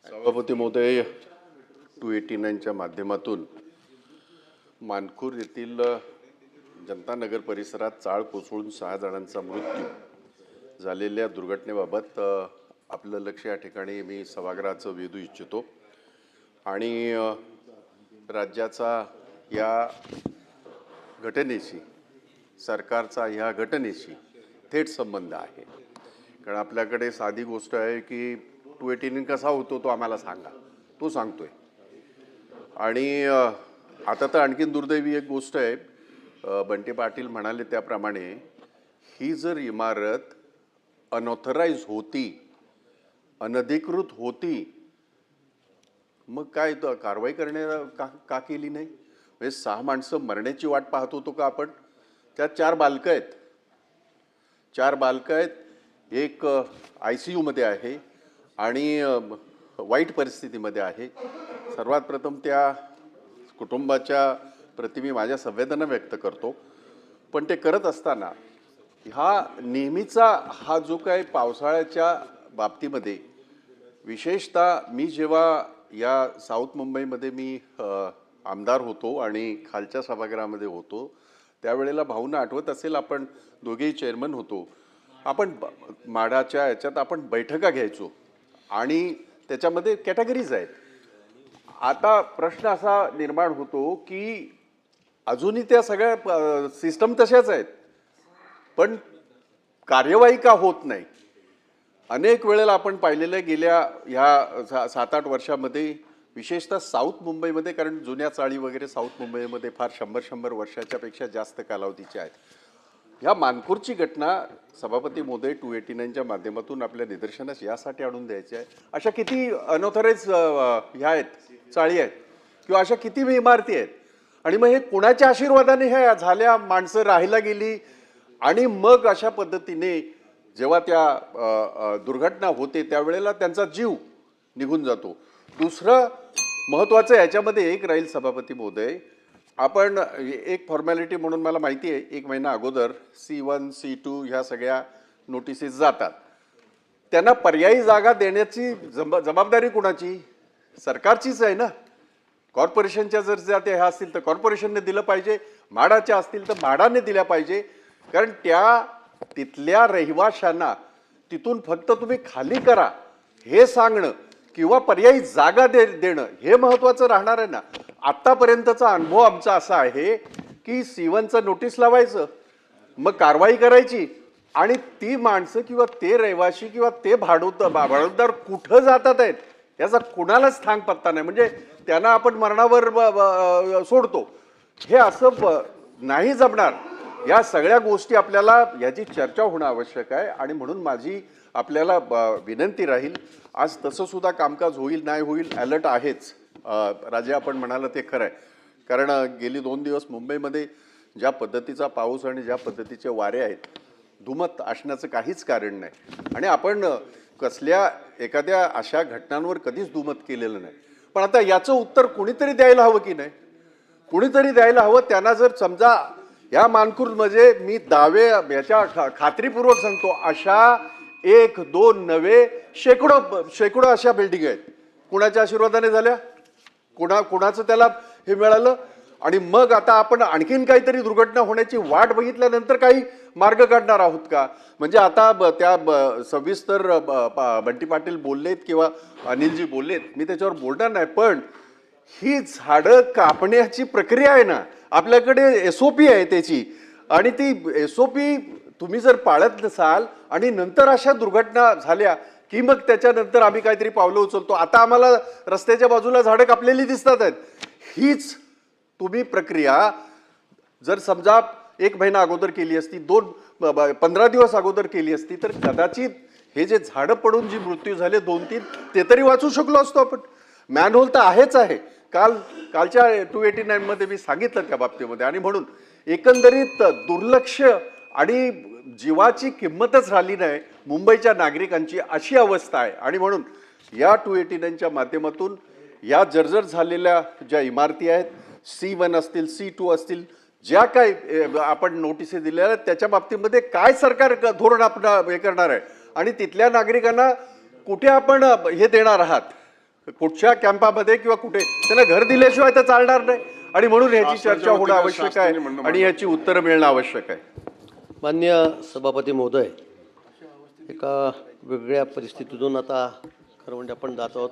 सभापती महोदय, 289च्या माध्यमातून मानखूर येथील जनता नगर परिसरात चाळ कोसळून 6 जणांचा मृत्यू झालेल्या दुर्घटनेबाबत आपलं लक्ष या ठिकाणी मी सभागृहाचं वेधू इच्छितो आणि राज्याचा या घटनेशी, सरकारचा ह्या घटनेशी थेट संबंध आहे। कारण आपल्याकडे साधी गोष्ट आहे की 289 कसा होतो तो आम्हाला सांगा, तो सांगतोय। आणि आता तर आणखीन दुर्दैवी एक गोष्ट आहे, बंटी पाटील म्हणाले त्याप्रमाणे ही जर इमारत अनऑथराइज होती, अनधिकृत होती, मग काय कारवाई करण्याला का केली नाही? म्हणजे 6 माणसं मरण्याची वाट पाहत होतो का आपण? त्यात 4 बालकं आहेत, 4 बालकं आहेत, एक ICU मध्ये आहे आणि वाईट परिस्थितीमध्ये आहे। सर्वात प्रथम त्या कुटुंबाच्या प्रति मी माझ्या संवेदना व्यक्त करतो, पण ते करत असताना हा नेहमीचा हा जो काही पावसाळ्याच्या बाबतीमध्ये विशेषतः मी जेव्हा या साऊथ मुंबईमध्ये मी आमदार होतो आणि खालच्या सभागृहामध्ये होतो त्यावेळेला भाऊंना आठवत असेल, आपण दोघेही चेअरमन होतो, आपण माडाच्या याच्यात आपण बैठका घ्यायचो आणि त्याच्यामध्ये कॅटेगरीज आहेत। आता प्रश्न असा निर्माण होतो की अजूनही त्या सगळ्या सिस्टम तशाच आहेत, पण कार्यवाही का होत नाही? अनेक वेळेला आपण पाहिलेलं गेल्या ह्या 7-8 वर्षामध्ये विशेषतः साऊथ मुंबईमध्ये, कारण जुन्या चाळी वगैरे साऊथ मुंबईमध्ये फार 100-100 वर्षाच्या पेक्षा जास्त कालावधीच्या आहेत। ह्या मानखूरची घटना सभापती महोदय 289च्या माध्यमातून आपल्या निदर्शनास यासाठी आणून द्यायचे आहे, अशा किती अनऑथराइज ह्या आहेत, चाळी आहेत किंवा अशा किती इमारती आहेत, आणि मग हे कुणाच्या आशीर्वादाने हे झाल्या, माणसं राहायला गेली आणि मग अशा पद्धतीने जेव्हा त्या दुर्घटना होते त्यावेळेला त्यांचा जीव निघून जातो। दुसरं महत्त्वाचं याच्यामध्ये एक राहील सभापती महोदय, आपण एक फॉर्मॅलिटी म्हणून मला माहिती आहे 1 महिना अगोदर C1 C2 ह्या सगळ्या नोटिसेस जातात, त्यांना पर्यायी जागा देण्याची जबाबदारी कुणाची? सरकारचीच आहे ना। कॉर्पोरेशनच्या जर त्या ह्या असतील तर कॉर्पोरेशनने दिलं पाहिजे, म्हाडाच्या असतील तर म्हाडाने दिल्या पाहिजे, कारण त्या तिथल्या रहिवाशांना तिथून फक्त तुम्ही खाली करा हे सांगणं किंवा पर्यायी जागा देणं हे महत्त्वाचं राहणार आहे ना। आत्तापर्यंतचा अनुभव आमचा असा आहे की C1चं नोटीस लावायचं, मग कारवाई करायची आणि ती माणसं किंवा ते रहिवाशी किंवा ते भाडवतदार कुठं जातात आहेत याचा कुणालाच थांग पत्ता नाही। म्हणजे त्यांना आपण मरणावर सोडतो, हे असं नाही जमणार। या सगळ्या गोष्टी आपल्याला याची चर्चा होणं आवश्यक आहे आणि म्हणून माझी आपल्याला विनंती राहील, आज तसं सुद्धा कामकाज होईल नाही होईल अलर्ट आहेच। राजे आपण म्हणाला ते खरं आहे, कारण गेली 2 दिवस मुंबईमध्ये ज्या पद्धतीचा पाऊस आणि ज्या पद्धतीचे वारे आहेत, दुमत असण्याचं काहीच कारण नाही आणि आपण कसल्या एखाद्या अशा घटनांवर कधीच दुमत केलेलं नाही। पण आता याचं उत्तर कुणीतरी द्यायला हवं की नाही? कुणीतरी द्यायला हवं। त्यांना जर समजा या मानखुर्दमध्ये मी दावे याच्या खात्रीपूर्वक सांगतो, अशा 1-2 नव्हे शेकडो अशा बिल्डिंग आहेत, कुणाच्या आशीर्वादाने झाल्या, कुणाचं त्याला हे मिळालं, आणि मग आता आपण आणखीन काहीतरी दुर्घटना होण्याची वाट बघितल्यानंतर काही मार्ग काढणार आहोत का? म्हणजे आता त्या सविस्तर बंटी पाटील बोललेत किंवा अनिलजी बोललेत, मी त्याच्यावर बोलणार नाही, पण ही झाडं कापण्याची प्रक्रिया आहे ना, आपल्याकडे SOP आहे त्याची, आणि ती SOP तुम्ही जर पाळत नसाल आणि नंतर अशा दुर्घटना झाल्या की मग त्याच्यानंतर आम्ही काहीतरी पावलं उचलतो। आता आम्हाला रस्त्याच्या बाजूला झाडं कापलेली दिसतात आहेत। हीच तुम्ही प्रक्रिया जर समजा 1 महिना अगोदर केली असती, 15 दिवस अगोदर केली असती, तर कदाचित हे जे झाडं पडून जी मृत्यू झाले 2-3 ते तरी वाचू शकलो असतो आपण। मॅनहोल तर आहेच आहे, कालच्या 289 मध्ये मी सांगितलं त्या बाबतीमध्ये। आणि म्हणून एकंदरीत दुर्लक्ष आणि जीवाची किंमतच राहिली नाही मुंबईच्या नागरिकांची, अशी अवस्था आहे। आणि म्हणून या 289च्या माध्यमातून या जर्जर झालेल्या ज्या इमारती आहेत, C1 असतील C2 असतील, ज्या काही आपण नोटिसेस दिलेल्या आहेत त्याच्या बाबतीमध्ये काय सरकार धोरण आपण हे करणार आहे आणि तिथल्या नागरिकांना कुठे आपण हे देणार आहात, कुठच्या कॅम्पामध्ये किंवा कुठे त्यांना घर दिल्याशिवाय तर चालणार नाही. आणि म्हणून ह्याची चर्चा होणं आवश्यक आहे आणि याची उत्तरं मिळणं आवश्यक आहे. मान्य सभापती महोदय, एका वेगळ्या परिस्थितीतून आता खरं म्हणजे आपण जात आहोत.